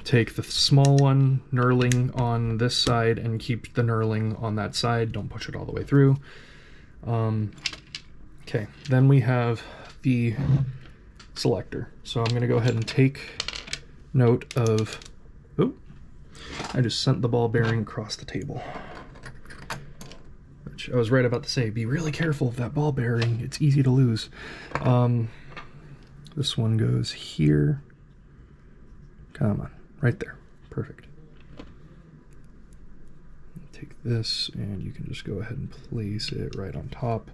Take the small one, knurling on this side, and keep the knurling on that side. Don't push it all the way through. Okay, then we have the selector. So I'm going to go ahead and take note of... Oh, I just sent the ball bearing across the table. Which I was right about to say, be really careful of that ball bearing. It's easy to lose. This one goes here. Come on, right there. Perfect. Take this, and you can just go ahead and place it right on top.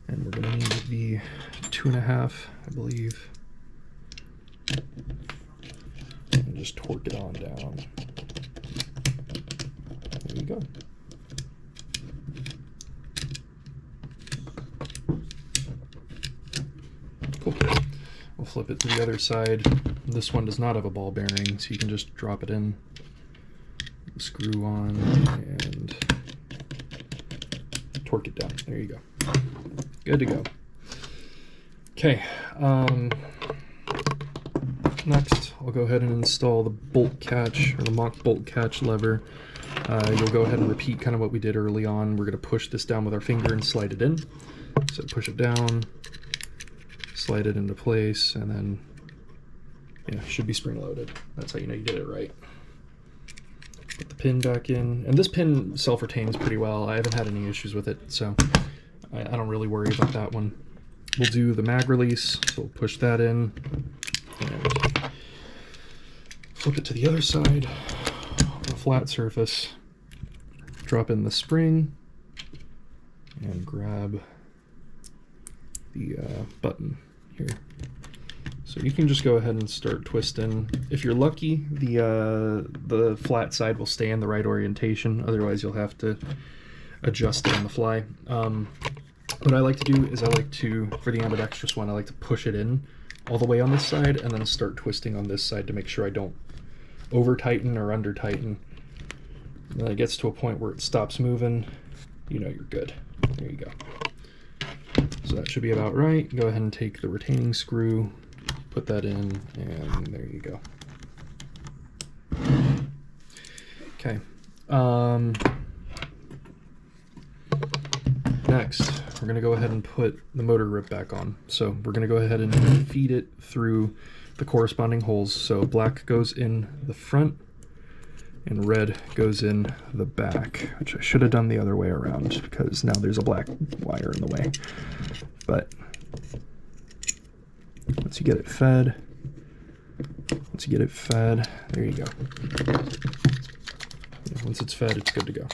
And we're going to need the 2.5, I believe, and just torque it on down. There you go. Cool. We'll flip it to the other side. This one does not have a ball bearing, so you can just drop it in, screw on, and torque it down. There you go. Good to go. Okay. Next, I'll go ahead and install the bolt catch, or the mock bolt catch lever. You'll go ahead and repeat kind of what we did early on. We're going to push this down with our finger and slide it in. So push it down, slide it into place, and then, yeah, should be spring loaded. That's how you know you did it right. Put the pin back in, and this pin self-retains pretty well. I haven't had any issues with it, so I don't really worry about that one. We'll do the mag release, so we'll push that in, and flip it to the other side on a flat surface. Drop in the spring, and grab the button here. So you can just go ahead and start twisting. If you're lucky, the flat side will stay in the right orientation. Otherwise, you'll have to adjust it on the fly. What I like to do is for the ambidextrous one, I like to push it in all the way on this side and then start twisting on this side to make sure I don't over tighten or under tighten. And then it gets to a point where it stops moving, you know you're good. There you go. So that should be about right. Go ahead and take the retaining screw, put that in, and there you go. Okay. Next, we're going to go ahead and put the motor grip back on. So we're going to go ahead and feed it through the corresponding holes. So black goes in the front and red goes in the back, which I should have done the other way around because now there's a black wire in the way. But once you get it fed, there you go. Once it's fed, it's good to go.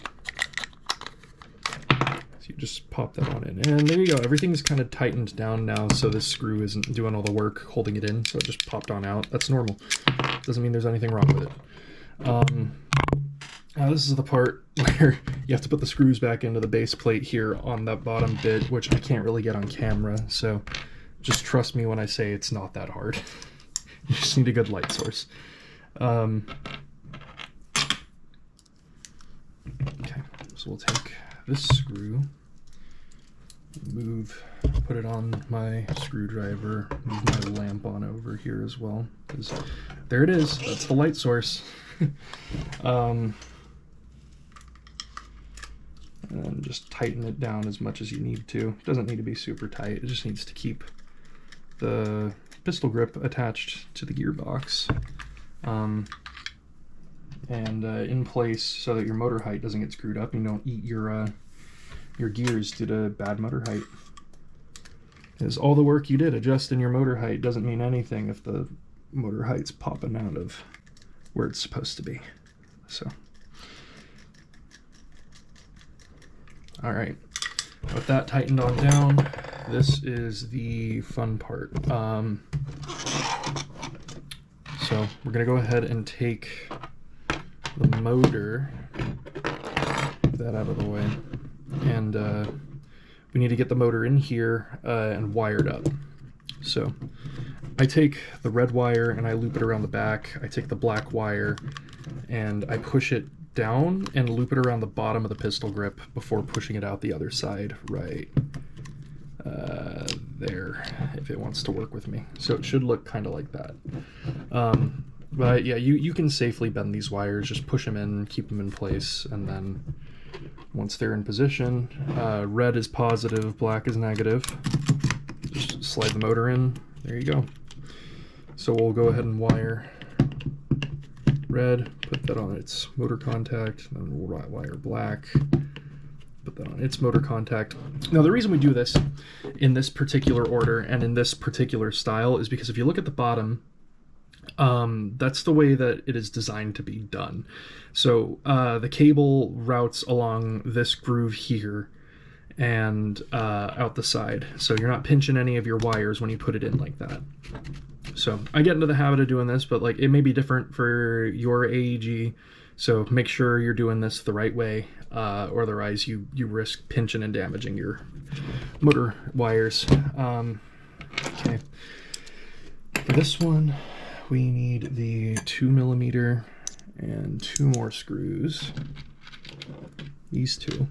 So you just pop that on in, and there you go. Everything's kind of tightened down now, so this screw isn't doing all the work holding it in, so it just popped on out. That's normal. Doesn't mean there's anything wrong with it. Now this is the part where you have to put the screws back into the base plate here on that bottom bit, which I can't really get on camera, so just trust me when I say it's not that hard. You just need a good light source. Okay, so we'll take this screw, put it on my screwdriver, move my lamp on over here as well, because there it is, that's the light source. And just tighten it down as much as you need to. It doesn't need to be super tight, it just needs to keep the pistol grip attached to the gearbox and in place so that your motor height doesn't get screwed up and you don't eat your gears due to bad motor height. Because all the work you did adjusting your motor height doesn't mean anything if the motor height's popping out of where it's supposed to be. So, all right, with that tightened on down, this is the fun part. So we're gonna go ahead and take the motor, get that out of the way, and we need to get the motor in here and wired up. So I take the red wire and I loop it around the back. I take the black wire and I push it down and loop it around the bottom of the pistol grip before pushing it out the other side, right there, if it wants to work with me. So it should look kind of like that. But yeah, you can safely bend these wires, just push them in, keep them in place, and then once they're in position, red is positive, black is negative. Just slide the motor in, there you go. So we'll go ahead and wire red, put that on its motor contact, and then we'll wire black, put that on its motor contact. Now the reason we do this in this particular order and in this particular style is because if you look at the bottom, That's the way that it is designed to be done. So the cable routes along this groove here and out the side. So you're not pinching any of your wires when you put it in like that. So I get into the habit of doing this, but like it may be different for your AEG. So make sure you're doing this the right way, or otherwise you risk pinching and damaging your motor wires. Okay. For this one, we need the 2mm and 2 more screws. These 2.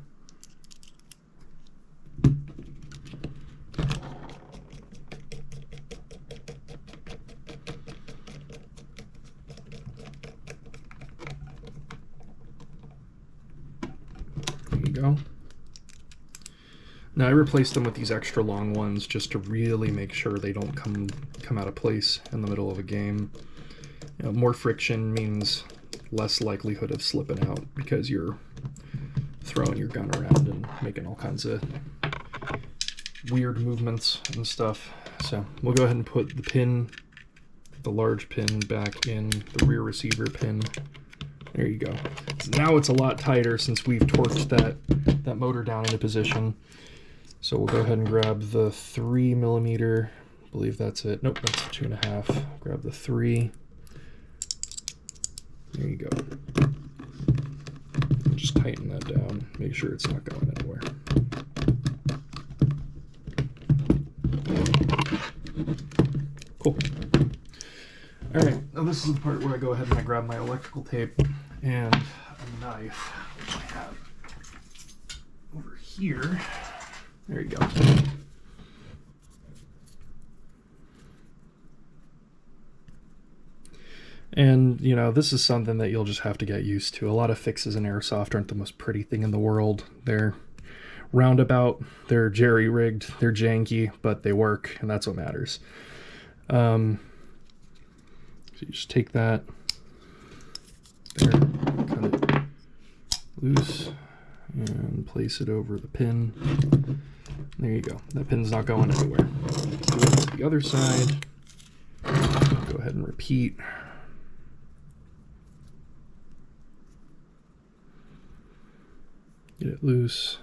There you go. Now I replaced them with these extra long ones just to really make sure they don't come out of place in the middle of a game. You know, more friction means less likelihood of slipping out because you're throwing your gun around and making all kinds of weird movements and stuff. So we'll go ahead and put the large pin back in the rear receiver pin. There you go. So now it's a lot tighter since we've torqued that motor down into position. So we'll go ahead and grab the 3mm. I believe that's it. Nope, that's 2.5. Grab the 3. There you go. Just tighten that down. Make sure it's not going anywhere. Cool. All right, now this is the part where I go ahead and I grab my electrical tape and a knife, which I have over here. There you go. And, you know, this is something that you'll just have to get used to. A lot of fixes in airsoft aren't the most pretty thing in the world. They're roundabout, they're jerry-rigged, they're janky, but they work, and that's what matters. So you just take that, there, cut it loose, and place it over the pin. There you go. That pin's not going anywhere. Do it to the other side. Go ahead and repeat. Get it loose.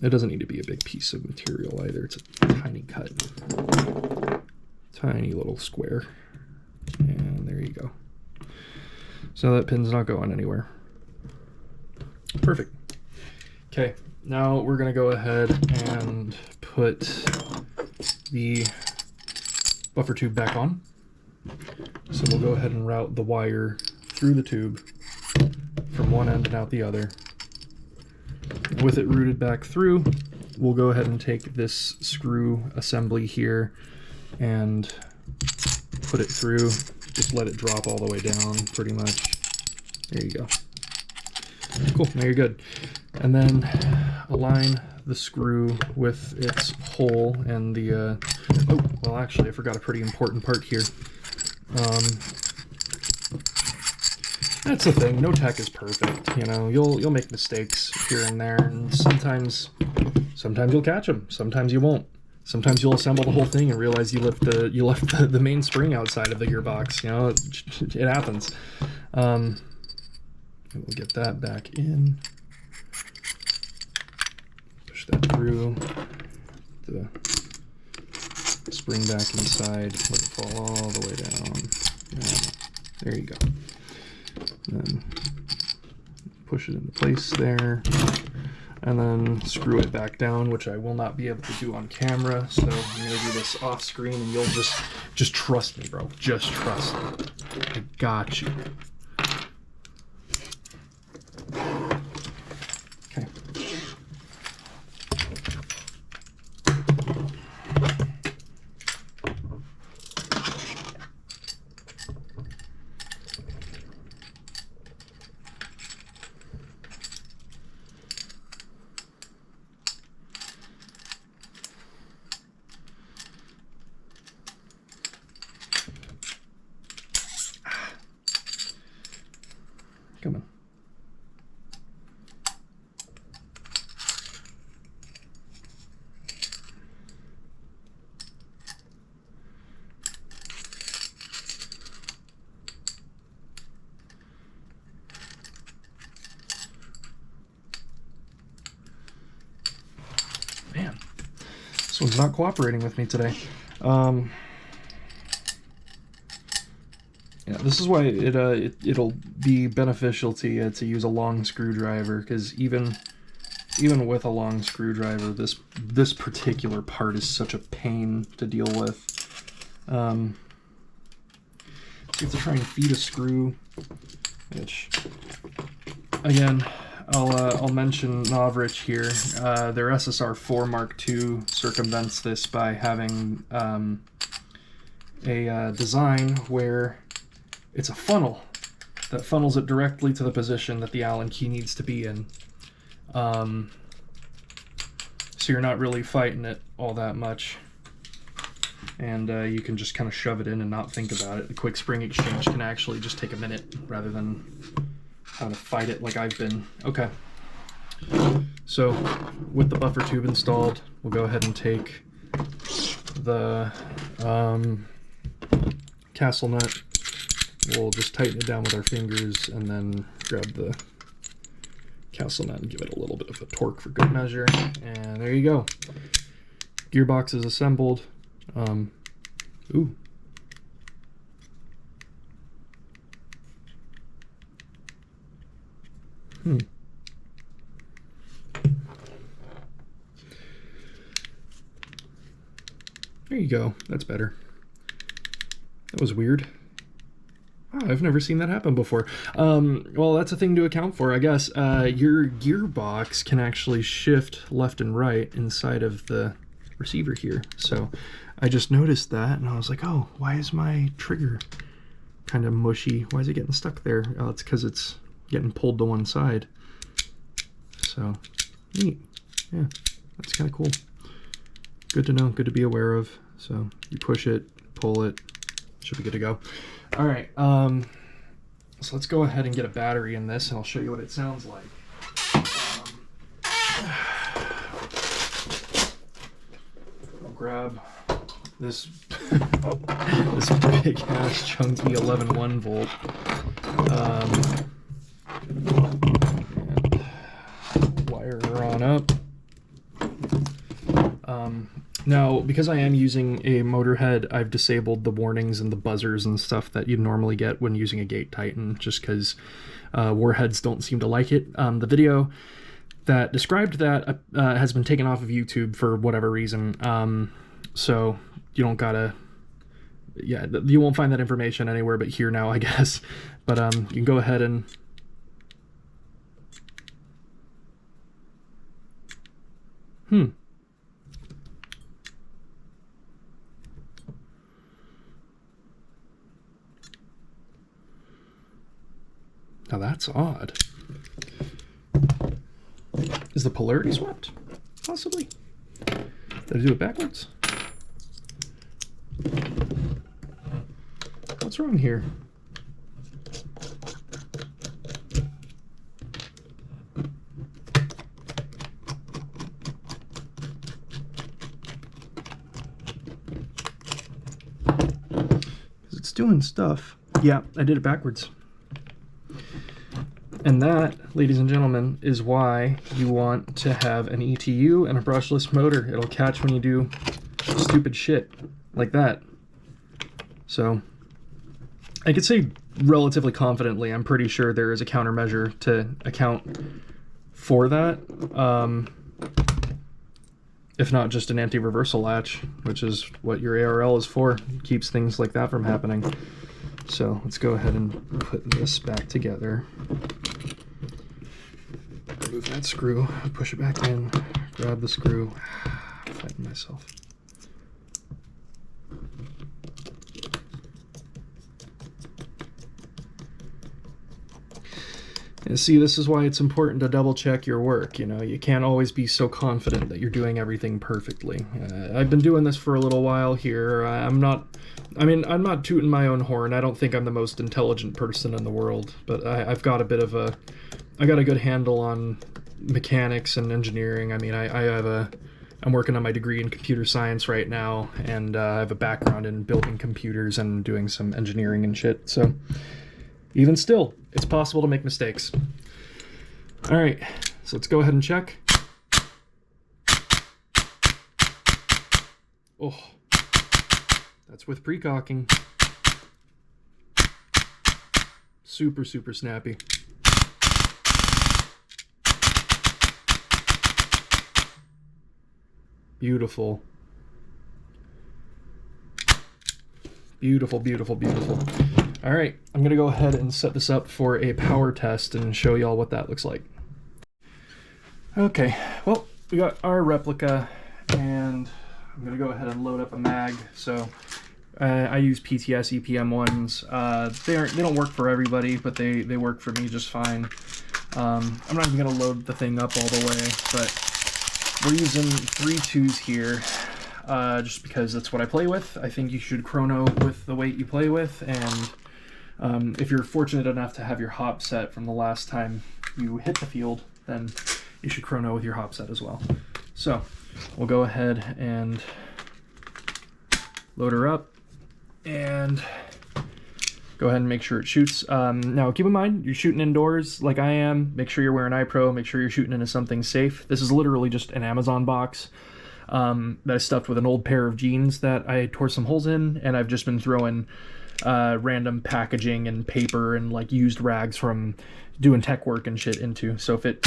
It doesn't need to be a big piece of material either. It's a tiny cut. Tiny little square. And there you go. So that pin's not going anywhere. Perfect. Okay, now we're going to go ahead and put the buffer tube back on. So we'll go ahead and route the wire through the tube from one end and out the other. With it routed back through, we'll go ahead and take this screw assembly here and put it through. Just let it drop all the way down pretty much. There you go. Cool, now you're good. And then align the screw with its hole and the, oh, well actually I forgot a pretty important part here. That's the thing, no tech is perfect, you know, you'll make mistakes here and there, and sometimes you'll catch them, sometimes you won't. Sometimes you'll assemble the whole thing and realize you left the main spring outside of the gearbox, you know, it happens. We'll get that back in. Push that through. The spring back inside. Let it fall all the way down. And there you go. Then push it into place there. And then screw it back down, which I will not be able to do on camera. So I'm going to do this off screen, and you'll just trust me, bro. Just trust me. I got you. Okay. Come on. phone's not cooperating with me today. Yeah, this is why it'll be beneficial to you to use a long screwdriver, because even with a long screwdriver, this particular part is such a pain to deal with. You have to try and feed a screw, which, again, I'll mention Novrich here. Their SSR4 Mark II circumvents this by having a design where it's a funnel that funnels it directly to the position that the Allen key needs to be in. So you're not really fighting it all that much. And you can just kind of shove it in and not think about it. The quick spring exchange can actually just take a minute rather than having to fight it like I've been. Okay. So with the buffer tube installed, we'll go ahead and take the castle nut. We'll just tighten it down with our fingers and then grab the castle nut and give it a little bit of a torque for good measure. And there you go. Gearbox is assembled. Ooh. There you go. That's better. That was weird. Oh, I've never seen that happen before. Well, that's a thing to account for, I guess. Your gearbox can actually shift left and right inside of the receiver here. So I just noticed that, and I was like, oh, why is my trigger kind of mushy? Why is it getting stuck there? Oh, it's because it's getting pulled to one side. So, neat. Yeah, that's kind of cool. Good to know, good to be aware of. So you push it, pull it, should be good to go. All right, so let's go ahead and get a battery in this, and I'll show you what it sounds like. I'll grab this this big ass chunky 11.1 volt. And wire her on up. Now, because I am using a motor head, I've disabled the warnings and the buzzers and stuff that you'd normally get when using a Gate Titan, just because warheads don't seem to like it. The video that described that has been taken off of YouTube for whatever reason, so you don't gotta, yeah, you won't find that information anywhere but here now, I guess. But you can go ahead and Now that's odd. Is the polarity swapped? Possibly. Did I do it backwards? What's wrong here? Because it's doing stuff. Yeah, I did it backwards. And that, ladies and gentlemen, is why you want to have an ETU and a brushless motor. It'll catch when you do stupid shit like that. So I could say relatively confidently, I'm pretty sure there is a countermeasure to account for that. If not just an anti-reversal latch, which is what your ARL is for. It keeps things like that from happening. So let's go ahead and put this back together. Remove that screw, push it back in, grab the screw. I'm fighting myself. And see, this is why it's important to double check your work. You know, you can't always be so confident that you're doing everything perfectly. I've been doing this for a little while here. I'm not tooting my own horn. I don't think I'm the most intelligent person in the world, but I've got a bit of a, I got a good handle on mechanics and engineering. I mean, I'm working on my degree in computer science right now, and I have a background in building computers and doing some engineering and shit. So even still, it's possible to make mistakes. All right, so let's go ahead and check. Oh, that's with pre-cocking. Super, super snappy. Beautiful. Beautiful, beautiful, beautiful. All right, I'm gonna go ahead and set this up for a power test and show y'all what that looks like. Okay, well, we got our replica, and I'm gonna go ahead and load up a mag. So I use PTS EPM ones. They don't work for everybody, but they work for me just fine. I'm not even gonna load the thing up all the way, but we're using 3 2s here. Just because that's what I play with. I think you should chrono with the weight you play with, and if you're fortunate enough to have your hop set from the last time you hit the field, then you should chrono with your hop set as well. So we'll go ahead and load her up and go ahead and make sure it shoots. Now keep in mind, you're shooting indoors like I am. Make sure you're wearing iPro, make sure you're shooting into something safe. This is literally just an Amazon box that I stuffed with an old pair of jeans that I tore some holes in, and I've just been throwing random packaging and paper and like used rags from doing tech work and shit into. So if it,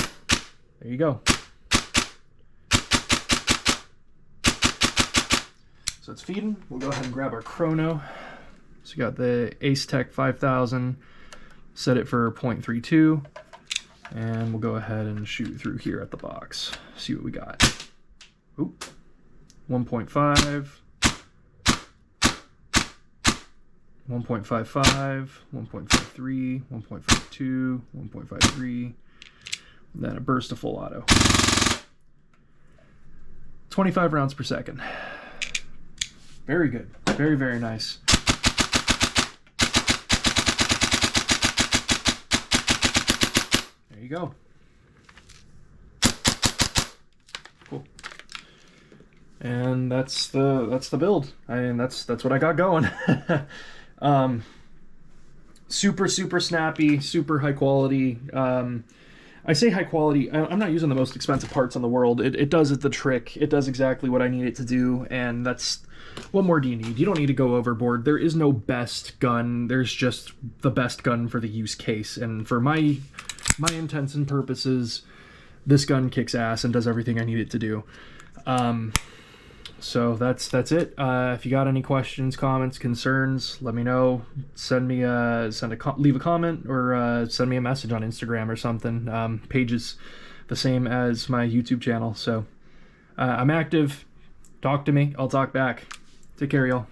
there you go. So it's feeding. We'll go ahead and grab our chrono. So we got the Ace Tech 5000, set it for 0.32, and we'll go ahead and shoot through here at the box. See what we got. Oop, 1.5, 1.55, 1.53, 1.52, 1.53, then a burst of full auto. 25 rounds per second. Very good. Very, very nice. There you go. Cool. And that's the build. I mean, that's what I got going. Super, super snappy, super high quality. I say high quality, I'm not using the most expensive parts in the world. It does the trick. It does exactly what I need it to do, and that's, what more do you need? You don't need to go overboard. There is no best gun. There's just the best gun for the use case, and for my intents and purposes, this gun kicks ass and does everything I need it to do. So that's it. If you got any questions, comments, concerns, let me know. Leave a comment, or send me a message on Instagram or something. Page is the same as my YouTube channel, so I'm active. Talk to me. I'll talk back. Take care, y'all.